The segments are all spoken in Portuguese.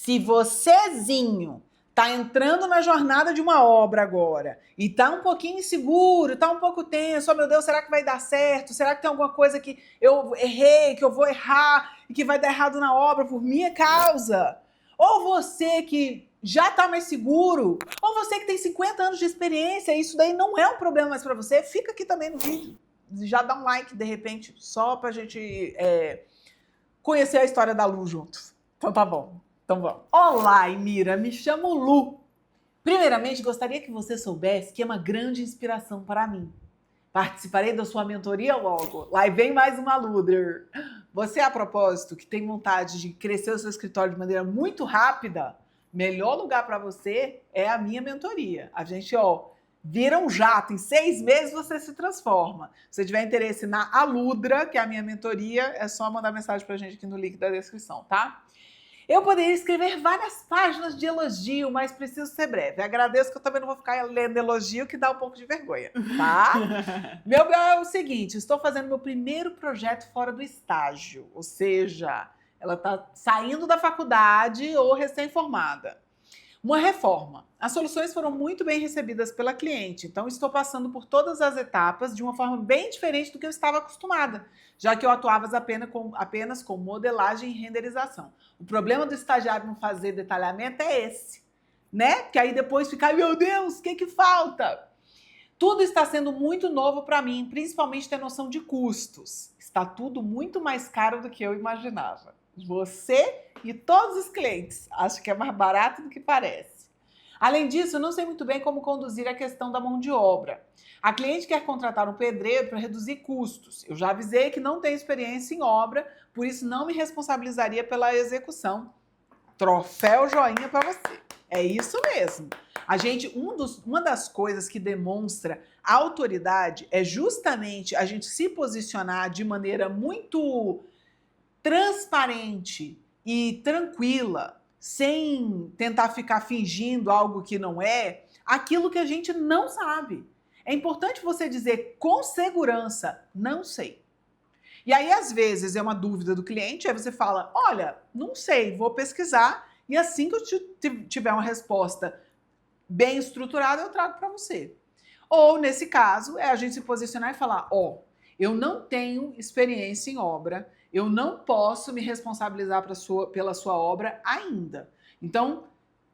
Se vocêzinho tá entrando na jornada de uma obra agora e tá um pouquinho inseguro, tá um pouco tenso, oh meu Deus, será que vai dar certo? Será que tem alguma coisa que eu errei, que eu vou errar e que vai dar errado na obra por minha causa? Ou você que já tá mais seguro, ou você que tem 50 anos de experiência, isso daí não é um problema mais para você, fica aqui também no vídeo. Já dá um like, de repente, só pra gente conhecer a história da Lu juntos. Então tá bom. Então vamos. Olá, Imira, me chamo Lu. Primeiramente, gostaria que você soubesse que é uma grande inspiração para mim. Participarei da sua mentoria logo. Lá vem mais uma Luder. Você, a propósito, que tem vontade de crescer o seu escritório de maneira muito rápida, melhor lugar para você é a minha mentoria. A gente, vira um jato. Em 6 meses você se transforma. Se você tiver interesse na Aludra, que é a minha mentoria, é só mandar mensagem pra gente aqui no link da descrição, tá? Eu poderia escrever várias páginas de elogio, mas preciso ser breve. Agradeço que eu também não vou ficar lendo elogio, que dá um pouco de vergonha, tá? Meu bem é o seguinte, estou fazendo meu primeiro projeto fora do estágio, ou seja, ela está saindo da faculdade ou recém-formada. Uma reforma. As soluções foram muito bem recebidas pela cliente, então estou passando por todas as etapas de uma forma bem diferente do que eu estava acostumada, já que eu atuava apenas com modelagem e renderização. O problema do estagiário não fazer detalhamento é esse, né? Porque aí depois fica, meu Deus, o que falta? Tudo está sendo muito novo para mim, principalmente ter noção de custos. Está tudo muito mais caro do que eu imaginava. Você e todos os clientes acham que é mais barato do que parece. Além disso, eu não sei muito bem como conduzir a questão da mão de obra. A cliente quer contratar um pedreiro para reduzir custos. Eu já avisei que não tenho experiência em obra, por isso não me responsabilizaria pela execução. Troféu joinha para você. É isso mesmo. Uma das coisas que demonstra autoridade é justamente a gente se posicionar de maneira muito transparente e tranquila, sem tentar ficar fingindo algo que não é, aquilo que a gente não sabe. É importante você dizer com segurança, não sei. E aí, às vezes, é uma dúvida do cliente, aí você fala, olha, não sei, vou pesquisar, e assim que eu tiver uma resposta bem estruturada, eu trago para você. Ou, nesse caso, é a gente se posicionar e falar, eu não tenho experiência em obra, eu não posso me responsabilizar pela sua obra ainda. Então,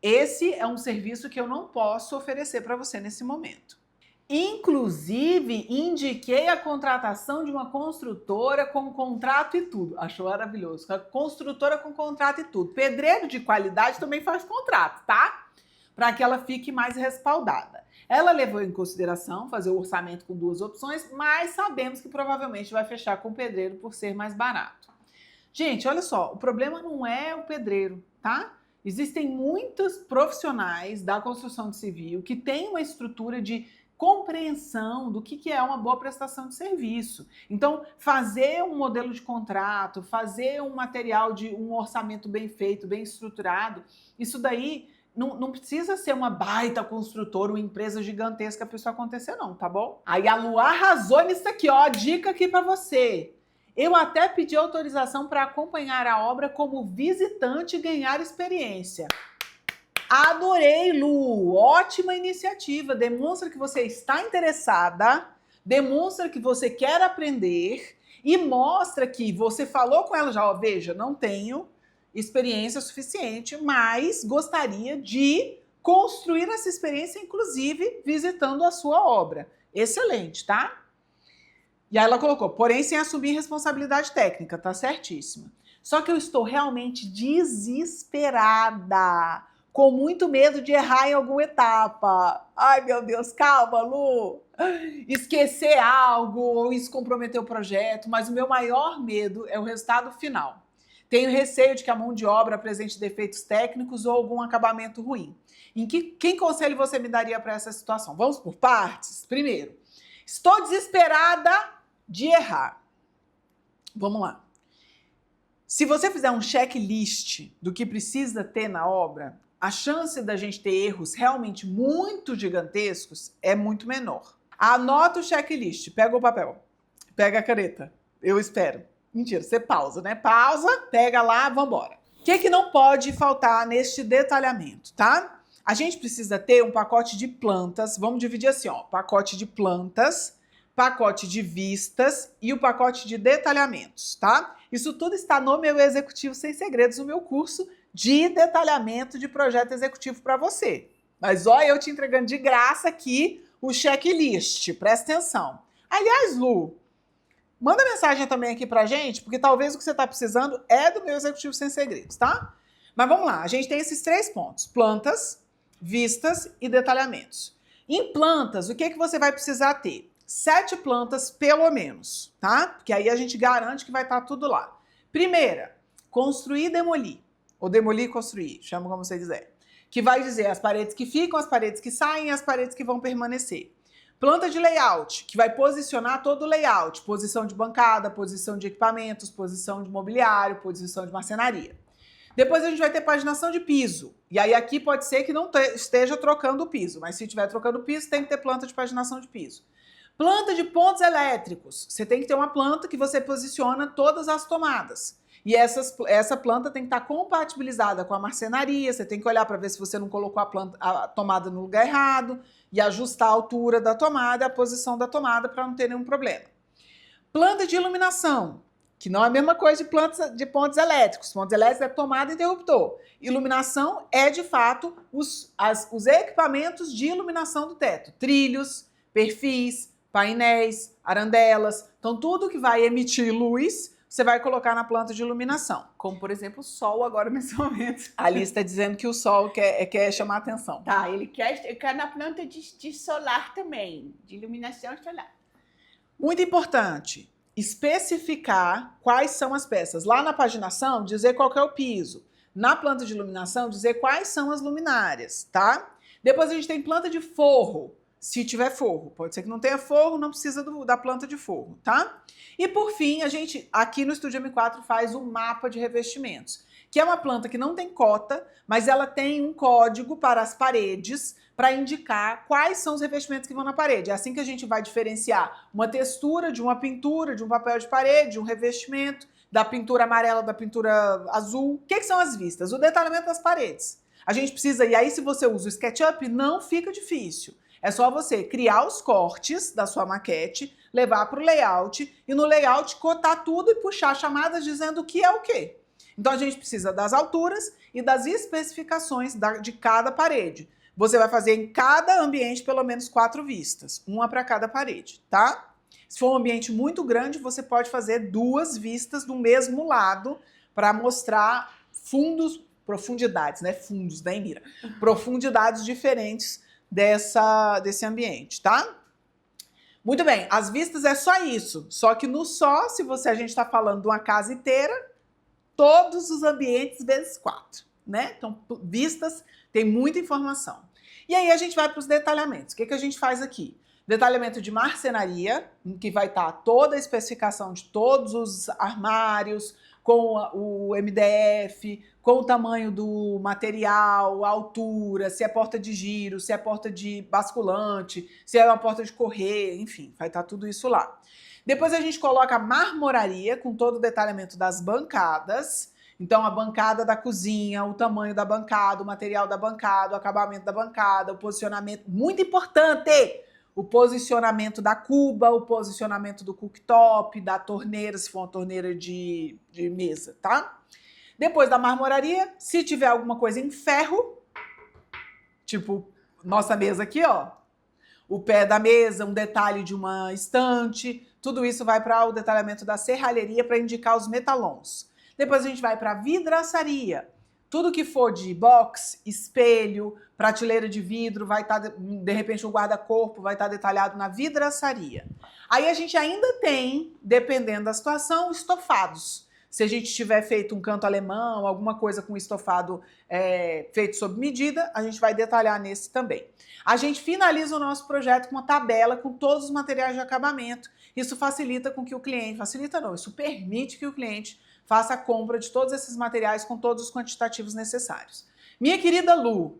esse é um serviço que eu não posso oferecer para você nesse momento. Inclusive, indiquei a contratação de uma construtora com contrato e tudo. Achou maravilhoso. A construtora com contrato e tudo. Pedreiro de qualidade também faz contrato, tá? Para que ela fique mais respaldada. Ela levou em consideração fazer o orçamento com 2 opções, mas sabemos que provavelmente vai fechar com o pedreiro por ser mais barato. Gente, olha só, o problema não é o pedreiro, tá? Existem muitos profissionais da construção civil que têm uma estrutura de compreensão do que é uma boa prestação de serviço. Então, fazer um modelo de contrato, fazer um material de um orçamento bem feito, bem estruturado, isso daí não precisa ser uma baita construtora, uma empresa gigantesca para isso acontecer não, tá bom? Aí a Lu arrasou nisso aqui, ó, dica aqui para você. Eu até pedi autorização para acompanhar a obra como visitante e ganhar experiência. Adorei, Lu! Ótima iniciativa. Demonstra que você está interessada, demonstra que você quer aprender e mostra que você falou com ela já, veja, não tenho experiência suficiente, mas gostaria de construir essa experiência, inclusive visitando a sua obra. Excelente, tá? E aí ela colocou, porém sem assumir responsabilidade técnica, tá certíssima. Só que eu estou realmente desesperada, com muito medo de errar em alguma etapa. Ai, meu Deus, calma, Lu. Esquecer algo ou isso comprometer o projeto, mas o meu maior medo é o resultado final. Tenho receio de que a mão de obra apresente defeitos técnicos ou algum acabamento ruim. Que conselho você me daria para essa situação? Vamos por partes? Primeiro, estou desesperada de errar. Vamos lá. Se você fizer um checklist do que precisa ter na obra, a chance da gente ter erros realmente muito gigantescos é muito menor. Anota o checklist, pega o papel, pega a caneta, eu espero. Mentira, você pausa, né? Pausa, pega lá, vambora. que não pode faltar neste detalhamento, tá? A gente precisa ter um pacote de plantas, vamos dividir assim, ó, pacote de plantas, pacote de vistas e o pacote de detalhamentos, tá? Isso tudo está no meu Executivo Sem Segredos, o meu curso de detalhamento de projeto executivo para você. Mas olha, eu te entregando de graça aqui o checklist, presta atenção. Aliás, Lu, manda mensagem também aqui pra gente, porque talvez o que você está precisando é do meu Executivo Sem Segredos, tá? Mas vamos lá, a gente tem esses 3 pontos: plantas, vistas e detalhamentos. Em plantas, o que você vai precisar ter? 7 plantas, pelo menos, tá? Porque aí a gente garante que vai estar tudo lá. Primeira, construir e demolir. Ou demolir e construir, chama como você quiser. Que vai dizer as paredes que ficam, as paredes que saem e as paredes que vão permanecer. Planta de layout, que vai posicionar todo o layout. Posição de bancada, posição de equipamentos, posição de mobiliário, posição de marcenaria. Depois a gente vai ter paginação de piso. E aí aqui pode ser que não esteja trocando o piso, mas se estiver trocando o piso, tem que ter planta de paginação de piso. Planta de pontos elétricos. Você tem que ter uma planta que você posiciona todas as tomadas. E essa planta tem que estar compatibilizada com a marcenaria. Você tem que olhar para ver se você não colocou a tomada no lugar errado e ajustar a altura da tomada e a posição da tomada para não ter nenhum problema. Planta de iluminação, que não é a mesma coisa de plantas de pontos elétricos. Pontos elétricos é tomada e interruptor. Iluminação é, de fato, os equipamentos de iluminação do teto. Trilhos, perfis, painéis, arandelas. Então, tudo que vai emitir luz, você vai colocar na planta de iluminação. Como, por exemplo, o sol agora nesse momento. A Alice está dizendo que o sol quer chamar a atenção. Tá, ele quer na planta de solar também, de iluminação solar. Muito importante, especificar quais são as peças. Lá na paginação, dizer qual que é o piso. Na planta de iluminação, dizer quais são as luminárias, tá? Depois a gente tem planta de forro, se tiver forro. Pode ser que não tenha forro, não precisa da planta de forro, tá? E por fim, a gente aqui no Estúdio M4 faz o mapa de revestimentos, que é uma planta que não tem cota, mas ela tem um código para as paredes para indicar quais são os revestimentos que vão na parede. É assim que a gente vai diferenciar uma textura de uma pintura, de um papel de parede, de um revestimento, da pintura amarela, da pintura azul. O que são as vistas? O detalhamento das paredes. A gente precisa, e aí se você usa o SketchUp, não fica difícil. É só você criar os cortes da sua maquete, levar para o layout e no layout cotar tudo e puxar chamadas dizendo o que é o quê. Então a gente precisa das alturas e das especificações de cada parede. Você vai fazer em cada ambiente pelo menos 4 vistas, uma para cada parede, tá? Se for um ambiente muito grande, você pode fazer 2 vistas do mesmo lado para mostrar profundidades, né? Fundos, né, Mira? Profundidades diferentes desse ambiente, tá? Muito bem, as vistas é só isso. Só que no só, se a gente está falando de uma casa inteira, todos os ambientes vezes 4, né? Então, vistas tem muita informação. E aí a gente vai para os detalhamentos. O que a gente faz aqui? Detalhamento de marcenaria, em que vai estar toda a especificação de todos os armários, com o MDF, com o tamanho do material, a altura, se é porta de giro, se é porta de basculante, se é uma porta de correr, enfim, vai estar tudo isso lá. Depois a gente coloca a marmoraria, com todo o detalhamento das bancadas. Então, a bancada da cozinha, o tamanho da bancada, o material da bancada, o acabamento da bancada, o posicionamento, muito importante! O posicionamento da cuba, o posicionamento do cooktop, da torneira, se for uma torneira de mesa, tá? Depois da marmoraria, se tiver alguma coisa em ferro, tipo nossa mesa aqui, ó, o pé da mesa, um detalhe de uma estante, tudo isso vai para o detalhamento da serralheria para indicar os metalons. Depois a gente vai para a vidraçaria. Tudo que for de box, espelho, prateleira de vidro, vai estar, de repente, um guarda-corpo vai estar detalhado na vidraçaria. Aí a gente ainda tem, dependendo da situação, estofados. Se a gente tiver feito um canto alemão, alguma coisa com estofado feito sob medida, a gente vai detalhar nesse também. A gente finaliza o nosso projeto com uma tabela com todos os materiais de acabamento. Isso facilita com que o cliente, facilita não, isso permite que o cliente faça a compra de todos esses materiais com todos os quantitativos necessários. Minha querida Lu,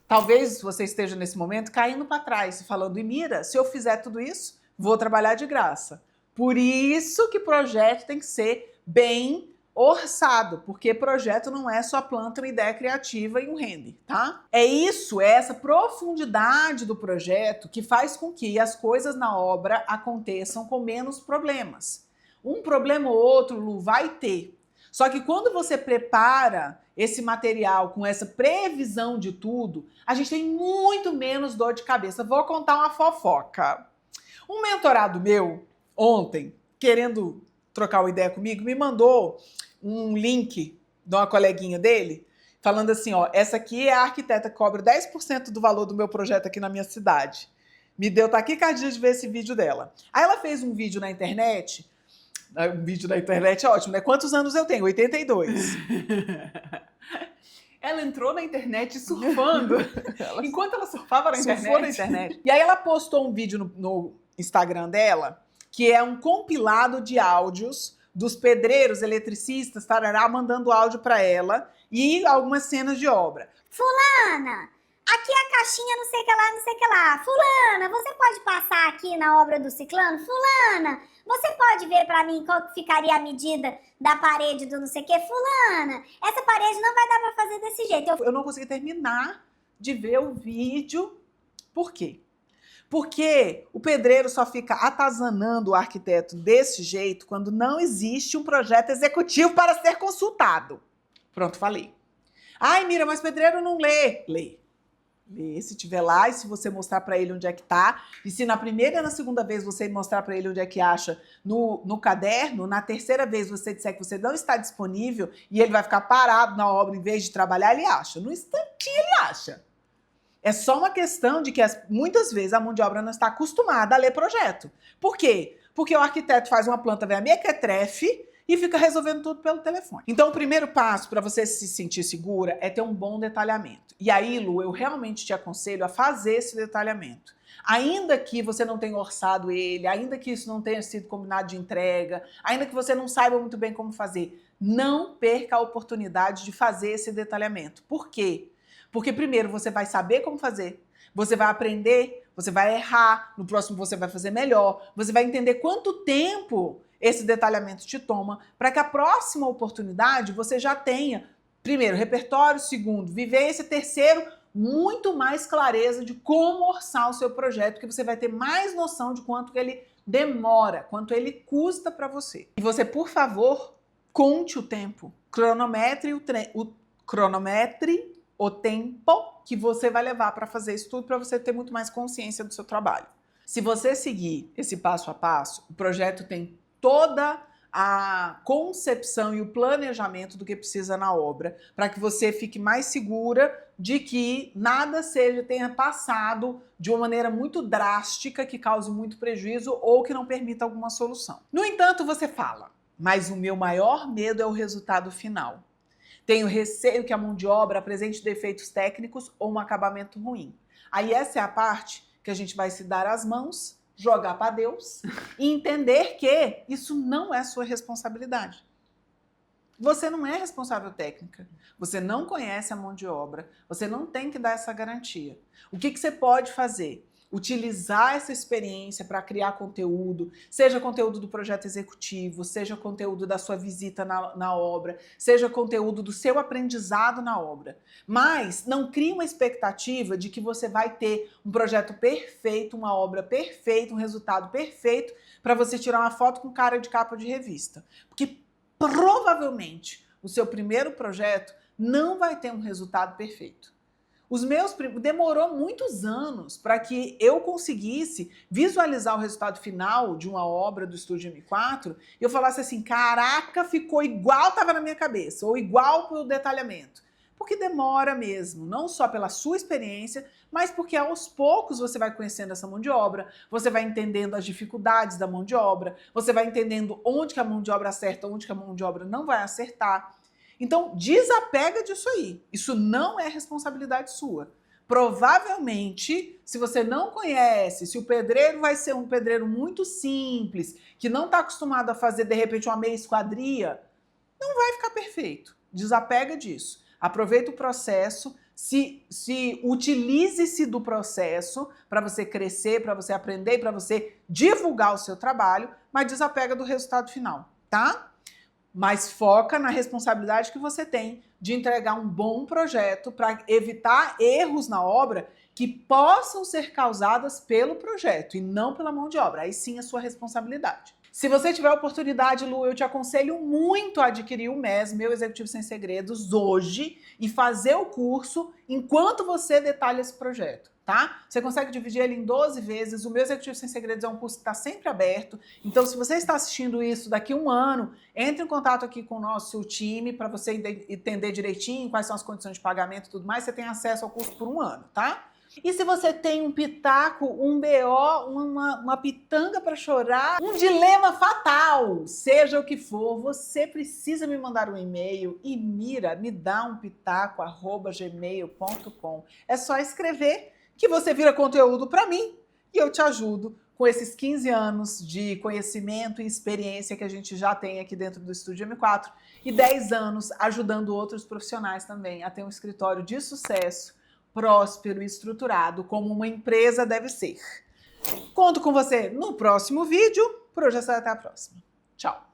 talvez você esteja nesse momento caindo para trás e falando, e Mira, se eu fizer tudo isso, vou trabalhar de graça. Por isso que projeto tem que ser bem orçado, porque projeto não é só planta uma ideia criativa e um render, tá? É isso, é essa profundidade do projeto que faz com que as coisas na obra aconteçam com menos problemas. Um problema ou outro, Lu, vai ter. Só que quando você prepara esse material com essa previsão de tudo, a gente tem muito menos dor de cabeça. Vou contar uma fofoca. Um mentorado meu, ontem, querendo trocar uma ideia comigo, me mandou um link de uma coleguinha dele, falando assim, ó, essa aqui é a arquiteta que cobra 10% do valor do meu projeto aqui na minha cidade. Me deu taquicardia de ver esse vídeo dela. Aí ela fez um vídeo na internet, um vídeo na internet é ótimo, né? Quantos anos eu tenho? 82. Ela entrou na internet surfando. Enquanto ela surfava na Surfou na internet. E aí ela postou um vídeo no Instagram dela, que é um compilado de áudios dos pedreiros, eletricistas, tarará, mandando áudio para ela e algumas cenas de obra. Fulana, aqui é a caixinha não sei o que lá, não sei o que lá. Fulana, você pode passar aqui na obra do ciclano? Fulana, você pode ver para mim qual que ficaria a medida da parede do não sei o que? Fulana, essa parede não vai dar para fazer desse jeito. Eu não consegui terminar de ver o vídeo. Por quê? Porque o pedreiro só fica atazanando o arquiteto desse jeito quando não existe um projeto executivo para ser consultado. Pronto, falei. Ai, Mira, mas pedreiro não lê. Lê. Lê, se tiver lá e se você mostrar para ele onde é que tá. E se na primeira e na segunda vez você mostrar para ele onde é que acha no caderno, na terceira vez você disser que você não está disponível e ele vai ficar parado na obra em vez de trabalhar, ele acha. No instantinho ele acha. É só uma questão de que muitas vezes a mão de obra não está acostumada a ler projeto. Por quê? Porque o arquiteto faz uma planta velha mequetrefe e fica resolvendo tudo pelo telefone. Então, o primeiro passo para você se sentir segura é ter um bom detalhamento. E aí, Lu, eu realmente te aconselho a fazer esse detalhamento. Ainda que você não tenha orçado ele, ainda que isso não tenha sido combinado de entrega, ainda que você não saiba muito bem como fazer, não perca a oportunidade de fazer esse detalhamento. Por quê? Porque primeiro você vai saber como fazer, você vai aprender, você vai errar, no próximo você vai fazer melhor, você vai entender quanto tempo esse detalhamento te toma para que a próxima oportunidade você já tenha, primeiro, repertório, segundo, vivência, terceiro, muito mais clareza de como orçar o seu projeto, que você vai ter mais noção de quanto ele demora, quanto ele custa para você. E você, por favor, conte o tempo, cronometre o tempo que você vai levar para fazer isso tudo, para você ter muito mais consciência do seu trabalho. Se você seguir esse passo a passo, o projeto tem toda a concepção e o planejamento do que precisa na obra, para que você fique mais segura de que nada tenha passado de uma maneira muito drástica, que cause muito prejuízo ou que não permita alguma solução. No entanto, você fala, mas o meu maior medo é o resultado final. Tenho receio que a mão de obra apresente defeitos técnicos ou um acabamento ruim. Aí essa é a parte que a gente vai se dar as mãos, jogar para Deus e entender que isso não é sua responsabilidade. Você não é responsável técnica, você não conhece a mão de obra, você não tem que dar essa garantia. O que você pode fazer? Utilizar essa experiência para criar conteúdo, seja conteúdo do projeto executivo, seja conteúdo da sua visita na obra, seja conteúdo do seu aprendizado na obra. Mas não crie uma expectativa de que você vai ter um projeto perfeito, uma obra perfeita, um resultado perfeito para você tirar uma foto com cara de capa de revista. Porque provavelmente o seu primeiro projeto não vai ter um resultado perfeito. Demorou muitos anos para que eu conseguisse visualizar o resultado final de uma obra do Estúdio M4 e eu falasse assim, caraca, ficou igual estava na minha cabeça, ou igual para o detalhamento. Porque demora mesmo, não só pela sua experiência, mas porque aos poucos você vai conhecendo essa mão de obra, você vai entendendo as dificuldades da mão de obra, você vai entendendo onde que a mão de obra acerta, onde que a mão de obra não vai acertar. Então, desapega disso aí. Isso não é responsabilidade sua. Provavelmente, se você não conhece, se o pedreiro vai ser um pedreiro muito simples, que não está acostumado a fazer, de repente, uma meia esquadria, não vai ficar perfeito. Desapega disso. Aproveita o processo, utilize-se do processo para você crescer, para você aprender, para você divulgar o seu trabalho, mas desapega do resultado final, tá? mas foca na responsabilidade que você tem de entregar um bom projeto para evitar erros na obra que possam ser causadas pelo projeto e não pela mão de obra. Aí sim é sua responsabilidade. Se você tiver oportunidade, Lu, eu te aconselho muito a adquirir o MES, Meu Executivo Sem Segredos, hoje e fazer o curso enquanto você detalha esse projeto, tá? Você consegue dividir ele em 12 vezes. O Meu Executivo Sem Segredos é um curso que está sempre aberto. Então, se você está assistindo isso daqui a um ano, entre em contato aqui com o nosso time para você entender direitinho quais são as condições de pagamento e tudo mais. Você tem acesso ao curso por um ano, tá? E se você tem um pitaco, um BO, uma pitanga para chorar, um dilema fatal, seja o que for, você precisa me mandar um e-mail e me dá um pitaco@gmail.com. É só escrever que você vira conteúdo para mim e eu te ajudo com esses 15 anos de conhecimento e experiência que a gente já tem aqui dentro do Estúdio M4 e 10 anos ajudando outros profissionais também a ter um escritório de sucesso, próspero e estruturado, como uma empresa deve ser. Conto com você no próximo vídeo. Por hoje é só, até a próxima. Tchau!